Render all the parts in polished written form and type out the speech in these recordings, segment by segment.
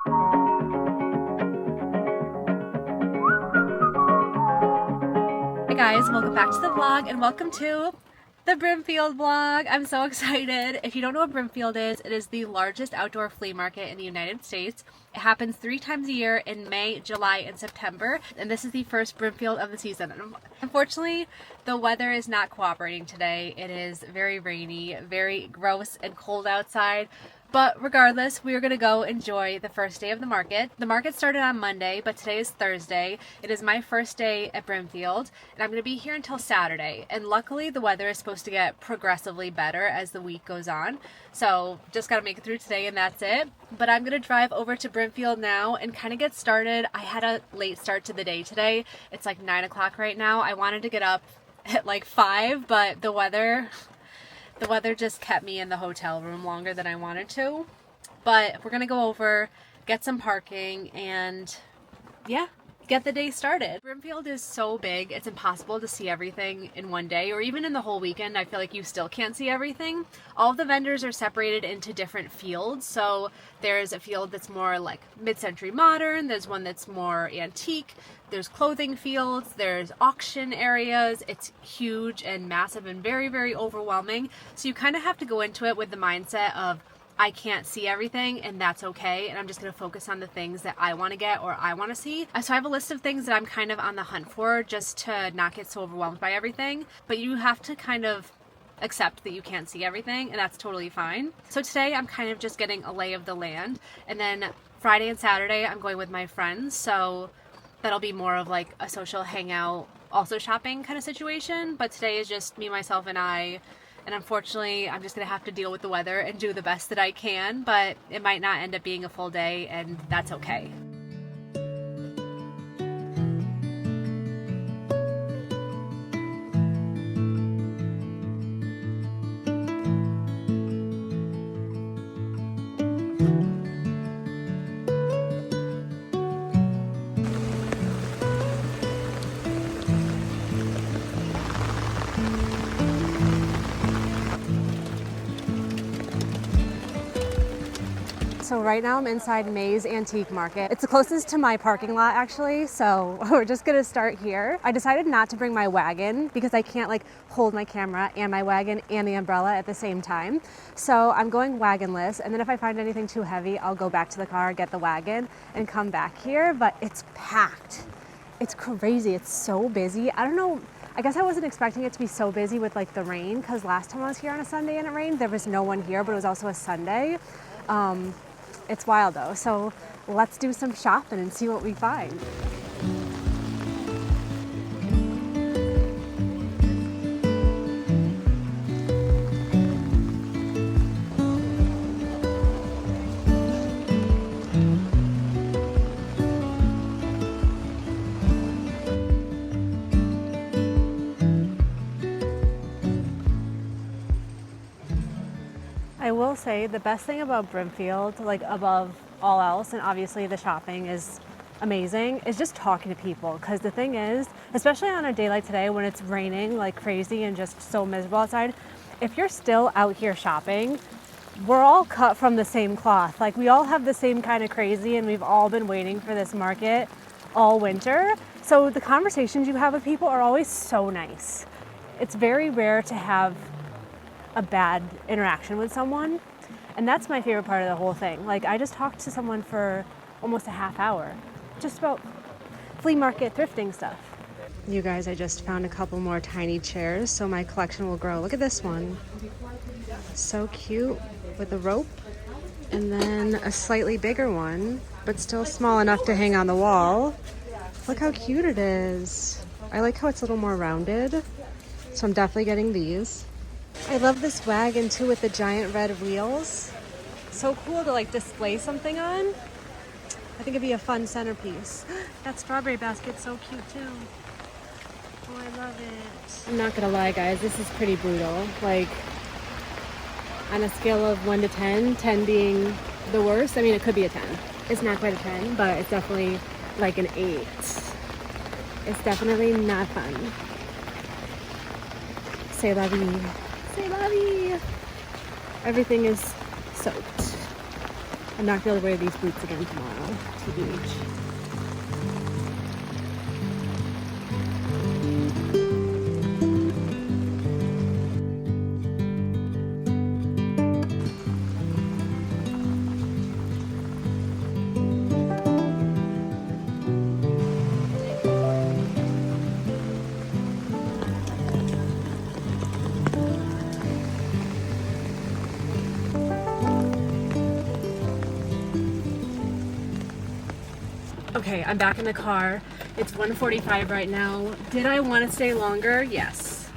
Hey guys, welcome back to the vlog and welcome to the Brimfield vlog. I'm so excited. If you don't know what Brimfield is, it is the largest outdoor flea market in the United States. It happens 3 times a year in May, July, and September, and this is the first Brimfield of the season. Unfortunately, the weather is not cooperating today. It is very rainy, very gross and cold outside. But regardless, we are going to go enjoy the first day of the market. The market started on Monday, but today is Thursday. It is my first day at Brimfield, and I'm going to be here until Saturday. And luckily, the weather is supposed to get progressively better as the week goes on. So just got to make it through today, and that's it. But I'm going to drive over to Brimfield now and kind of get started. I had a late start to the day today. It's like 9 o'clock right now. I wanted to get up at like 5, but the weather just kept me in the hotel room longer than I wanted to. But we're gonna go over, get some parking, and yeah, get the day started. Brimfield is so big, it's impossible to see everything in one day, or even in the whole weekend. I feel like you still can't see everything. All of the vendors are separated into different fields. So there's a field that's more like mid-century modern, there's one that's more antique, there's clothing fields, there's auction areas. It's huge and massive and very, very overwhelming. So you kind of have to go into it with the mindset of, I can't see everything, and that's okay, and I'm just going to focus on the things that I want to get or I want to see. So I have a list of things that I'm kind of on the hunt for just to not get so overwhelmed by everything, but you have to kind of accept that you can't see everything, and that's totally fine. So today I'm kind of just getting a lay of the land, and then Friday and Saturday I'm going with my friends, so that'll be more of like a social hangout, also shopping kind of situation, but today is just me, myself, and I. And unfortunately, I'm just going to have to deal with the weather and do the best that I can, but it might not end up being a full day, and that's okay. So right now I'm inside May's Antique Market. It's the closest to my parking lot actually, so we're just gonna start here. I decided not to bring my wagon because I can't like hold my camera and my wagon and the umbrella at the same time. So I'm going wagonless, and then if I find anything too heavy, I'll go back to the car, get the wagon, and come back here, but it's packed. It's crazy, it's so busy. I don't know, I guess I wasn't expecting it to be so busy with like the rain, because last time I was here on a Sunday and it rained, there was no one here, but it was also a Sunday. It's wild though, so let's do some shopping and see what we find. I will say the best thing about Brimfield, like above all else, and obviously the shopping is amazing, is just talking to people. Because the thing is, especially on a day like today when it's raining like crazy and just so miserable outside, if you're still out here shopping, we're all cut from the same cloth. Like we all have the same kind of crazy, and we've all been waiting for this market all winter. So the conversations you have with people are always so nice. It's very rare to have a bad interaction with someone, and that's my favorite part of the whole thing. Like I just talked to someone for almost a half hour just about flea market thrifting stuff. You guys, I just found a couple more tiny chairs so my collection will grow. Look at this one, so cute, with a rope, and then a slightly bigger one but still small enough to hang on the wall. Look how cute it is. I like how it's a little more rounded, so I'm definitely getting these. I love this wagon too with the giant red wheels. So cool to like display something on. I think it'd be a fun centerpiece. That strawberry basket's so cute too. Oh, I love it. I'm not gonna lie guys, this is pretty brutal. Like on a scale of 1 to 10, 10 being the worst. I mean, it could be a 10. It's not quite a 10, but it's definitely like an 8. It's definitely not fun. C'est la vie. C'est la vie. Everything is soaked. I'm not gonna wear these boots again tomorrow to the beach. Okay, I'm back in the car. It's 1:45 right now. Did I want to stay longer? Yes.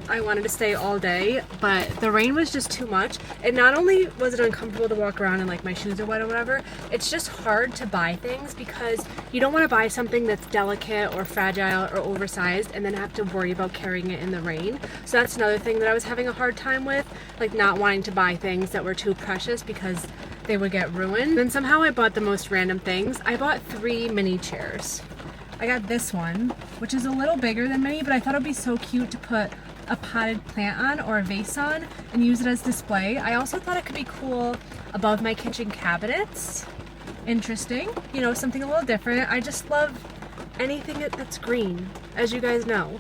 I wanted to stay all day, but the rain was just too much. And not only was it uncomfortable to walk around and like my shoes are wet or whatever, it's just hard to buy things because you don't want to buy something that's delicate or fragile or oversized and then have to worry about carrying it in the rain. So that's another thing that I was having a hard time with, like not wanting to buy things that were too precious because they would get ruined. Then somehow I bought the most random things. I bought 3 mini chairs. I got this one, which is a little bigger than mini, but I thought it would be so cute to put a potted plant on or a vase on and use it as display. I also thought it could be cool above my kitchen cabinets. Interesting, you know, something a little different. I just love anything that's green, as you guys know.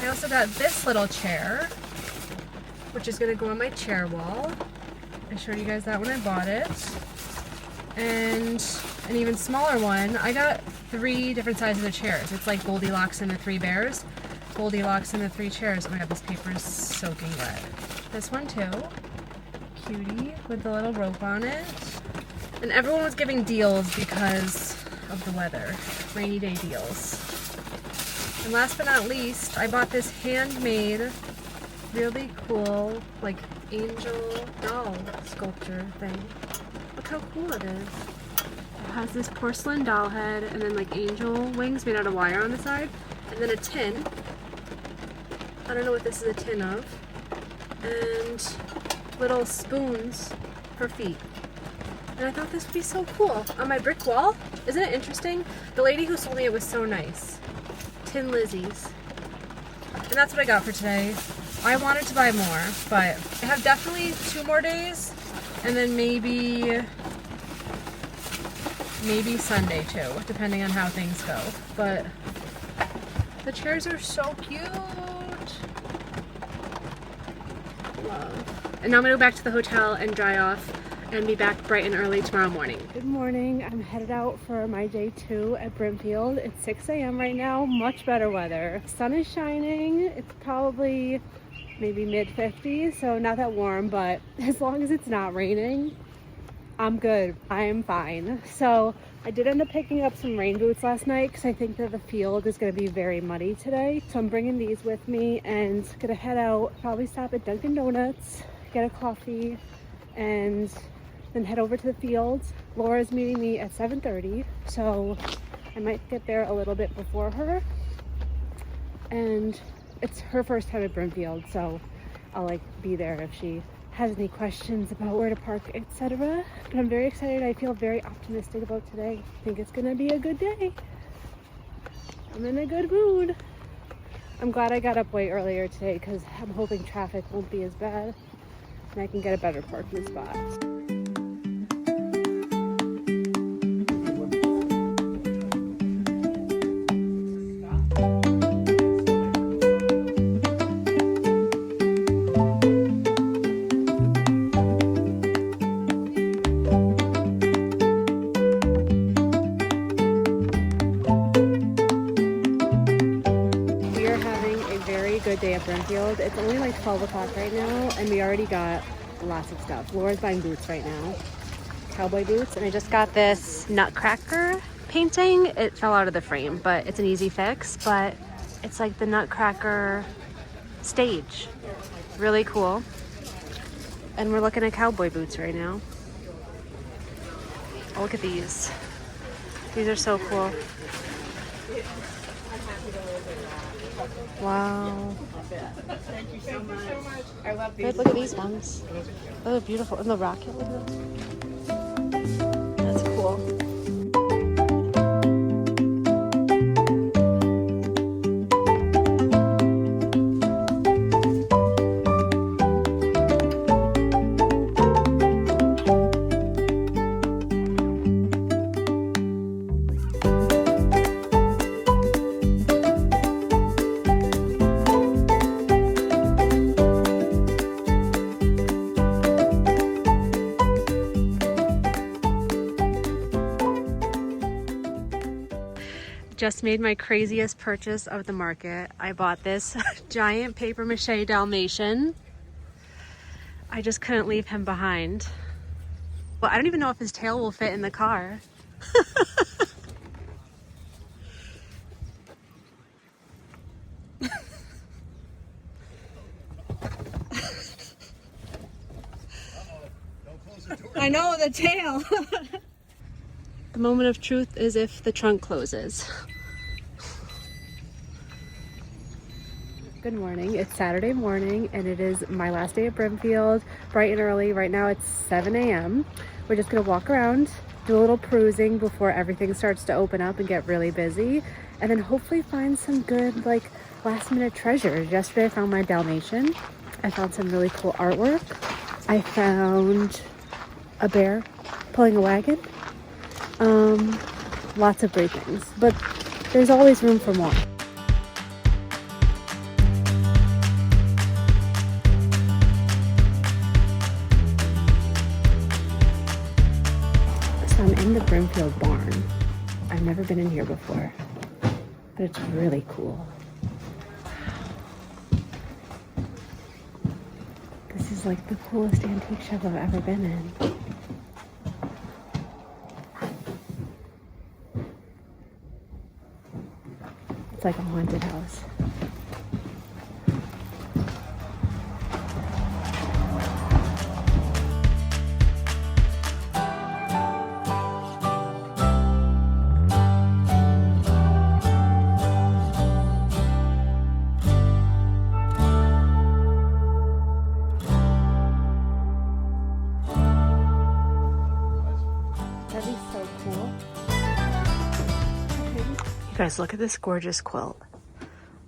I also got this little chair, which is gonna go on my chair wall. I showed you guys that when I bought it. And an even smaller one. I got 3 different sizes of chairs. It's like Goldilocks and the 3 bears. Goldilocks and the 3 chairs. Oh my god, this paper is soaking wet. This one too. Cutie with the little rope on it. And everyone was giving deals because of the weather. Rainy day deals. And last but not least, I bought this handmade, really cool, like angel doll sculpture thing. Look how cool it is. It has this porcelain doll head and then like angel wings made out of wire on the side. And then a tin. I don't know what this is a tin of. And little spoons for feet. And I thought this would be so cool on my brick wall. Isn't it interesting? The lady who sold me it was so nice. Tin Lizzie's. And that's what I got for today. I wanted to buy more, but I have definitely 2 more days. And then maybe Sunday too, depending on how things go. But the chairs are so cute. Love. And now I'm gonna go back to the hotel and dry off and be back bright and early tomorrow morning. Good morning. I'm headed out for my day 2 at Brimfield. It's 6 a.m. right now. Much better weather. Sun is shining. It's probably maybe mid-50s, so not that warm, but as long as it's not raining, I'm good. I am fine. So I did end up picking up some rain boots last night because I think that the field is going to be very muddy today. So I'm bringing these with me and gonna head out, probably stop at Dunkin' Donuts, get a coffee, and then head over to the fields. Laura's meeting me at 7:30, so I might get there a little bit before her. And it's her first time at Brimfield, so I'll like be there if she has any questions about where to park, etc. But I'm very excited. I feel very optimistic about today. I think it's gonna be a good day. I'm in a good mood. I'm glad I got up way earlier today because I'm hoping traffic won't be as bad and I can get a better parking spot. Good day at Brimfield. It's only like 12 o'clock right now and we already got lots of stuff. Laura's buying boots right now, cowboy boots, and I just got this nutcracker painting. It fell out of the frame, but it's an easy fix. But it's like the nutcracker stage. Really cool. And we're looking at cowboy boots right now. Oh, look at these. These are so cool. Wow. Thank you so much. I love these. Look at these ones. Oh, they're beautiful. And the rocket, look at those. That's cool. just made my craziest purchase of the market. I bought this giant paper mache Dalmatian. I just couldn't leave him behind. Well, I don't even know if his tail will fit in the car. I know, the tail. The moment of truth is if the trunk closes. Good morning. It's Saturday morning and it is my last day at Brimfield, bright and early. Right now it's 7 a.m. We're just gonna walk around, do a little perusing before everything starts to open up and get really busy, and then hopefully find some good like last minute treasures. Yesterday I found my Dalmatian. I found some really cool artwork. I found a bear pulling a wagon. Lots of great things, but there's always room for more. So I'm in the Brimfield barn. I've never been in here before, but it's really cool. This is like the coolest antique shop I've ever been in. It's like a haunted house. That'd be so cool. You guys, look at this gorgeous quilt.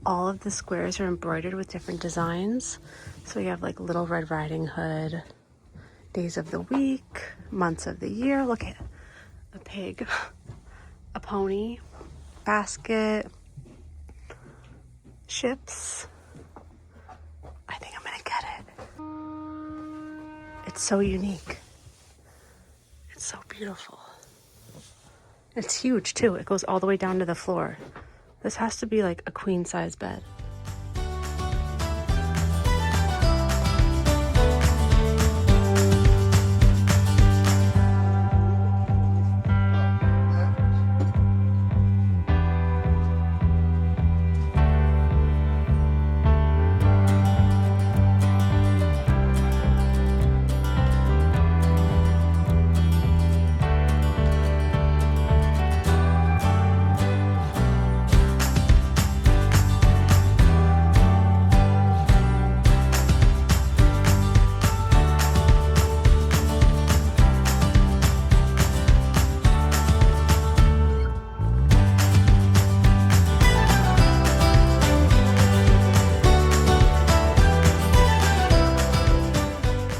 All of the squares are embroidered with different designs. So you have like Little Red Riding Hood, days of the week, months of the year. Look at a pig, a pony, basket, ships. I think I'm gonna get it. It's so unique. It's so beautiful. It's huge too. It goes all the way down to the floor. This has to be like a queen size bed.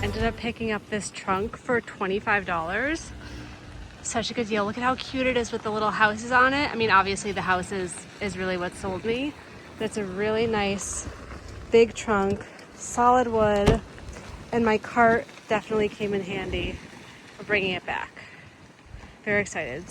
Ended up picking up this trunk for $25. Such a good deal. Look at how cute it is with the little houses on it. I mean, obviously the house is really what sold me, but it's a really nice big trunk, solid wood, and my cart definitely came in handy for bringing it back. Very excited.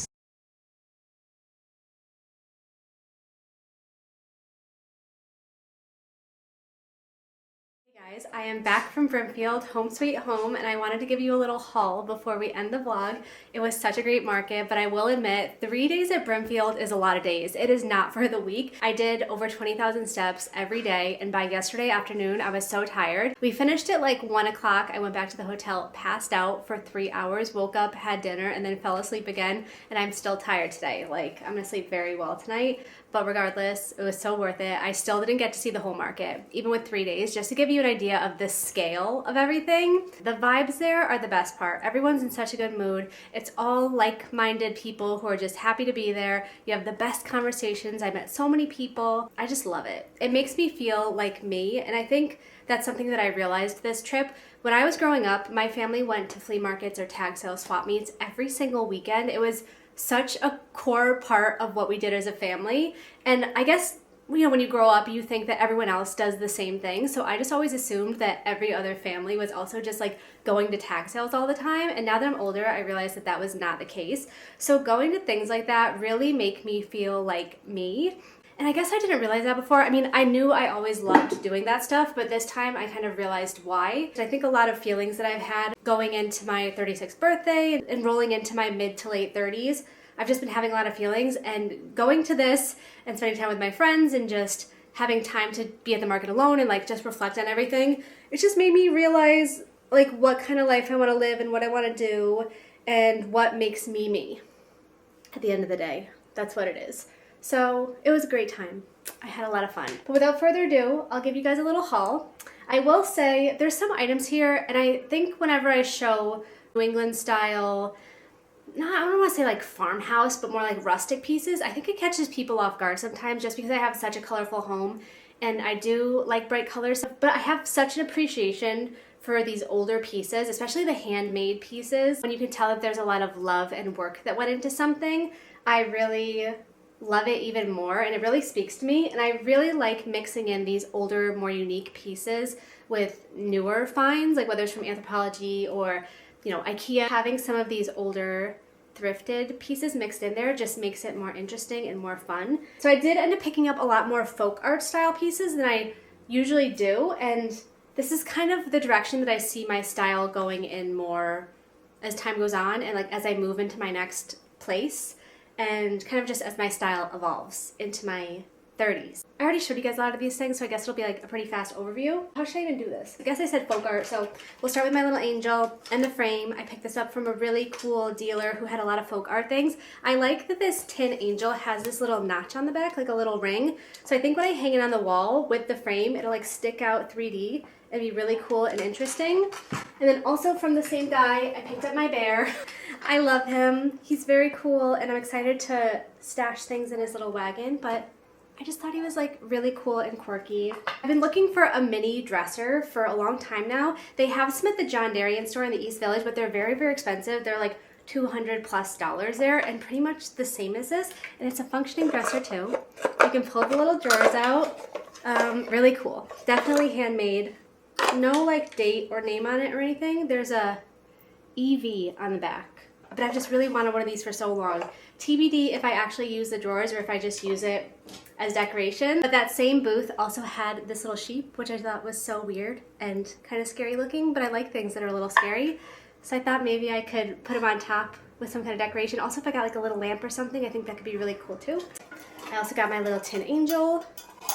Guys, I am back from Brimfield, home sweet home, and I wanted to give you a little haul before we end the vlog. It was such a great market, but I will admit 3 days at Brimfield is a lot of days. It is not for the week. I did over 20,000 steps every day, and by yesterday afternoon I was so tired. We finished at like 1 o'clock. I went back to the hotel, passed out for 3 hours, woke up, had dinner, and then fell asleep again, and I'm still tired today. Like, I'm gonna sleep very well tonight. But regardless, it was so worth it. I still didn't get to see the whole market, even with 3 days, just to give you an idea of the scale of everything. The vibes there are the best part. Everyone's in such a good mood. It's all like-minded people who are just happy to be there. You have the best conversations. I met so many people. I just love it. It makes me feel like me, and I think that's something that I realized this trip. When I was growing up, my family went to flea markets or tag sale swap meets every single weekend. It was such a core part of what we did as a family. And I guess you know, when you grow up, you think that everyone else does the same thing. So I just always assumed that every other family was also just like going to tag sales all the time. And now that I'm older, I realized that that was not the case. So going to things like that really make me feel like me. And I guess I didn't realize that before. I mean, I knew I always loved doing that stuff, but this time I kind of realized why. I think a lot of feelings that I've had going into my 36th birthday and rolling into my mid to late 30s, I've just been having a lot of feelings, and going to this and spending time with my friends and just having time to be at the market alone and like just reflect on everything, it just made me realize like what kind of life I want to live and what I want to do and what makes me me. At the end of the day, that's what it is. So it was a great time. I had a lot of fun. But without further ado, I'll give you guys a little haul. I will say there's some items here, and I think whenever I show New England style, I don't want to say like farmhouse, but more like rustic pieces, I think it catches people off guard sometimes just because I have such a colorful home and I do like bright colors. But I have such an appreciation for these older pieces, especially the handmade pieces. When you can tell that there's a lot of love and work that went into something, I really love it even more, and it really speaks to me. And I really like mixing in these older, more unique pieces with newer finds, like whether it's from Anthropologie or, you know, IKEA. Having some of these older thrifted pieces mixed in there just makes it more interesting and more fun. So I did end up picking up a lot more folk art style pieces than I usually do, and this is kind of the direction that I see my style going in more as time goes on and like as I move into my next place, and kind of just as my style evolves into my 30s. I already showed you guys a lot of these things, so I guess it'll be like a pretty fast overview. How should I even do this? I guess I said folk art, so we'll start with my little angel and the frame. I picked this up from a really cool dealer who had a lot of folk art things. I like that this tin angel has this little notch on the back, like a little ring. So I think when I hang it on the wall with the frame, it'll like stick out 3D and be really cool and interesting. And then also from the same guy, I picked up my bear. I love him. He's very cool, and I'm excited to stash things in his little wagon, but I just thought he was like really cool and quirky. I've been looking for a mini dresser for a long time now. They have some at the John Darien store in the East Village, but they're very, very expensive. They're like $200+ there, and pretty much the same as this. And it's a functioning dresser too. You can pull the little drawers out. Really cool. Definitely handmade. No like date or name on it or anything. There's a EV on the back. But I've just really wanted one of these for so long. TBD if I actually use the drawers or if I just use it as decoration. But that same booth also had this little sheep, which I thought was so weird and kind of scary looking, but I like things that are a little scary. So I thought maybe I could put them on top with some kind of decoration. Also, if I got like a little lamp or something, I think that could be really cool too. I also got my little tin angel.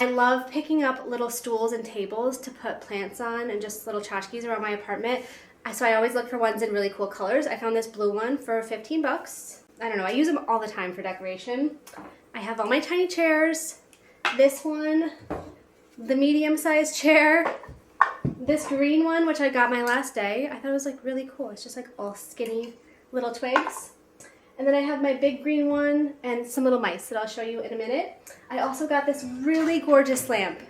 I love picking up little stools and tables to put plants on and just little tchotchkes around my apartment. So I always look for ones in really cool colors. I found this blue one for 15 bucks. I don't know, I use them all the time for decoration. I have all my tiny chairs. This one, the medium-sized chair, this green one, which I got my last day. I thought it was like really cool. It's just like all skinny little twigs. And then I have my big green one and some little mice that I'll show you in a minute. I also got this really gorgeous lamp.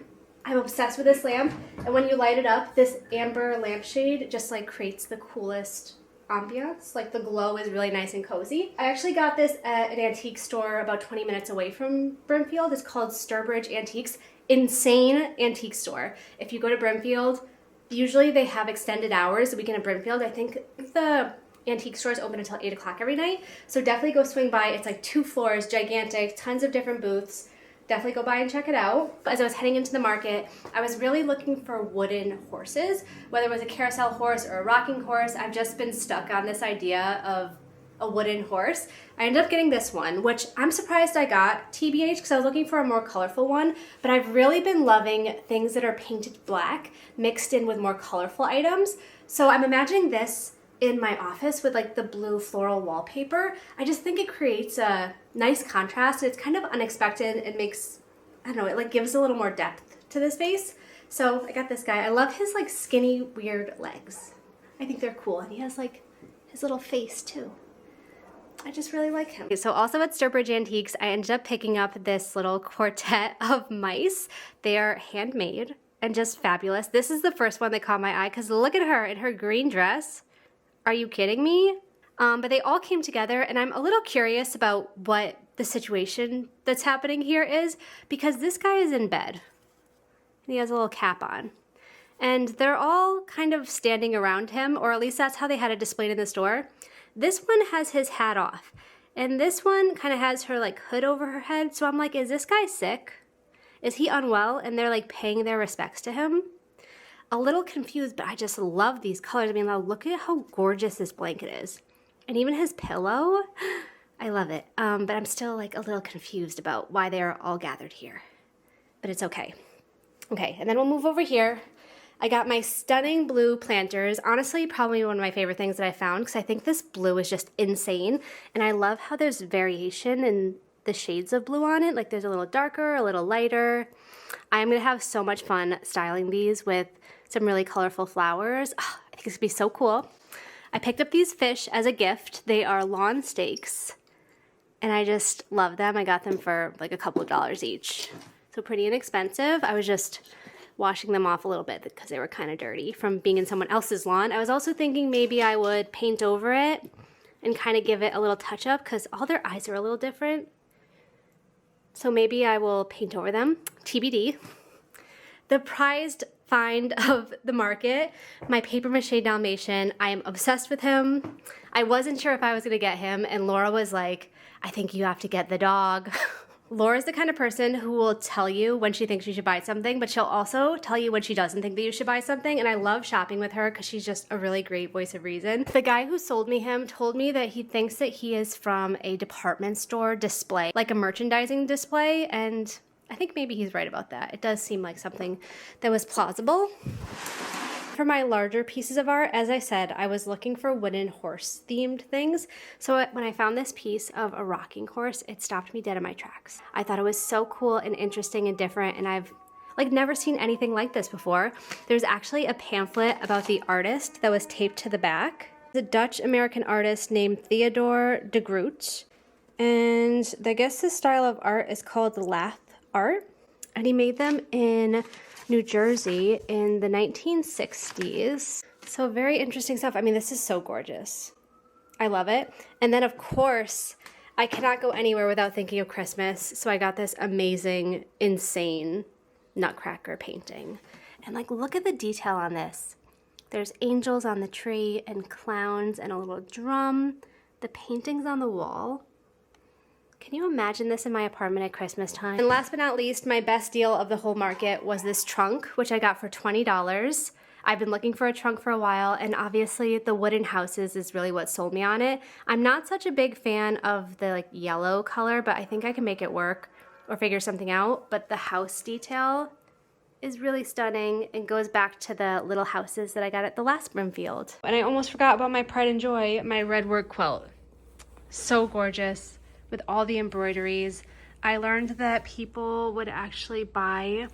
I'm obsessed with this lamp, and when you light it up, this amber lampshade just like creates the coolest ambiance. Like the glow is really nice and cozy. I actually got this at an antique store about 20 minutes away from Brimfield. It's called Sturbridge Antiques. Insane antique store. If you go to Brimfield, usually they have extended hours the weekend at Brimfield. I think the antique store is open until 8 o'clock every night. So definitely go swing by. It's like 2 floors, gigantic, tons of different booths. Definitely go by and check it out. As I was heading into the market, I was really looking for wooden horses, whether it was a carousel horse or a rocking horse. I've just been stuck on this idea of a wooden horse. I ended up getting this one, which I'm surprised I got, TBH, because I was looking for a more colorful one, but I've really been loving things that are painted black mixed in with more colorful items. So I'm imagining this in my office with like the blue floral wallpaper. I just think it creates a nice contrast. It's kind of unexpected. It makes, I don't know, it like gives a little more depth to the space. So I got this guy. I love his like skinny, weird legs. I think they're cool. And he has like his little face too. I just really like him. So also at Sturbridge Antiques, I ended up picking up this little quartet of mice. They are handmade and just fabulous. This is the first one that caught my eye because look at her in her green dress. Are you kidding me? But they all came together, and I'm a little curious about what the situation that's happening here is, because this guy is in bed and he has a little cap on. And they're all kind of standing around him, or at least that's how they had it displayed in the store. This one has his hat off, and this one kind of has her like hood over her head. So I'm like, is this guy sick? Is he unwell? And they're like paying their respects to him. A little confused, but I just love these colors. I mean, look at how gorgeous this blanket is. And even his pillow, I love it. But I'm still like a little confused about why they're all gathered here. But it's okay. Okay, and then we'll move over here. I got my stunning blue planters. Honestly, probably one of my favorite things that I found, because I think this blue is just insane. And I love how there's variation in the shades of blue on it. Like there's a little darker, a little lighter. I'm gonna have so much fun styling these with some really colorful flowers. Oh, I think this would be so cool. I picked up these fish as a gift. They are lawn steaks, and I just love them. I got them for like a couple of dollars each. So pretty inexpensive. I was just washing them off a little bit because they were kind of dirty from being in someone else's lawn. I was also thinking maybe I would paint over it and kind of give it a little touch up, because all their eyes are a little different. So maybe I will paint over them, TBD. The prized find of the market, my paper mache Dalmatian. I am obsessed with him. I wasn't sure if I was gonna get him, and Laura was like, I think you have to get the dog. Laura's the kind of person who will tell you when she thinks you should buy something, but she'll also tell you when she doesn't think that you should buy something, and I love shopping with her because she's just a really great voice of reason. The guy who sold me him told me that he thinks that he is from a department store display, like a merchandising display, and I think maybe he's right about that. It does seem like something that was plausible. For my larger pieces of art, as I said, I was looking for wooden horse themed things. So when I found this piece of a rocking horse, it stopped me dead in my tracks. I thought it was so cool and interesting and different, and I've like never seen anything like this before. There's actually a pamphlet about the artist that was taped to the back. The Dutch-American artist named Theodore de Groot. And I guess this style of art is called lath art. And he made them in New Jersey in the 1960s. So very interesting stuff. I mean, this is so gorgeous. I love it. And then of course, I cannot go anywhere without thinking of Christmas. So I got this amazing, insane nutcracker painting. And like, look at the detail on this. There's angels on the tree and clowns and a little drum. The painting's on the wall. Can you imagine this in my apartment at Christmas time? And last but not least, my best deal of the whole market was this trunk, which I got for $20. I've been looking for a trunk for a while, and obviously the wooden houses is really what sold me on it. I'm not such a big fan of the like yellow color, but I think I can make it work or figure something out. But the house detail is really stunning and goes back to the little houses that I got at the last Brimfield. And I almost forgot about my pride and joy, my red work quilt. So gorgeous. With all the embroideries. I learned that people would actually buy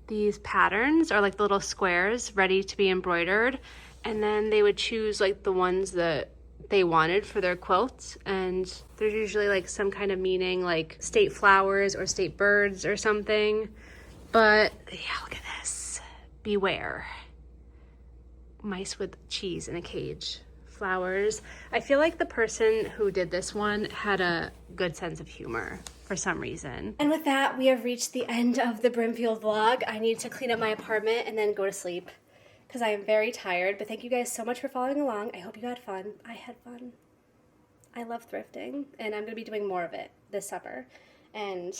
these patterns, or like the little squares ready to be embroidered, and then they would choose like the ones that they wanted for their quilts, and there's usually like some kind of meaning, like state flowers or state birds or something. But yeah, look at this. Beware. Mice with cheese in a cage. Flowers. I feel like the person who did this one had a good sense of humor for some reason. And with that, we have reached the end of the Brimfield vlog. I need to clean up my apartment and then go to sleep because I am very tired. But thank you guys so much for following along. I hope you had fun. I had fun. I love thrifting, and I'm going to be doing more of it this summer. And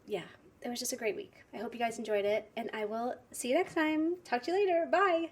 yeah, it was just a great week. I hope you guys enjoyed it, and I will see you next time. Talk to you later. Bye.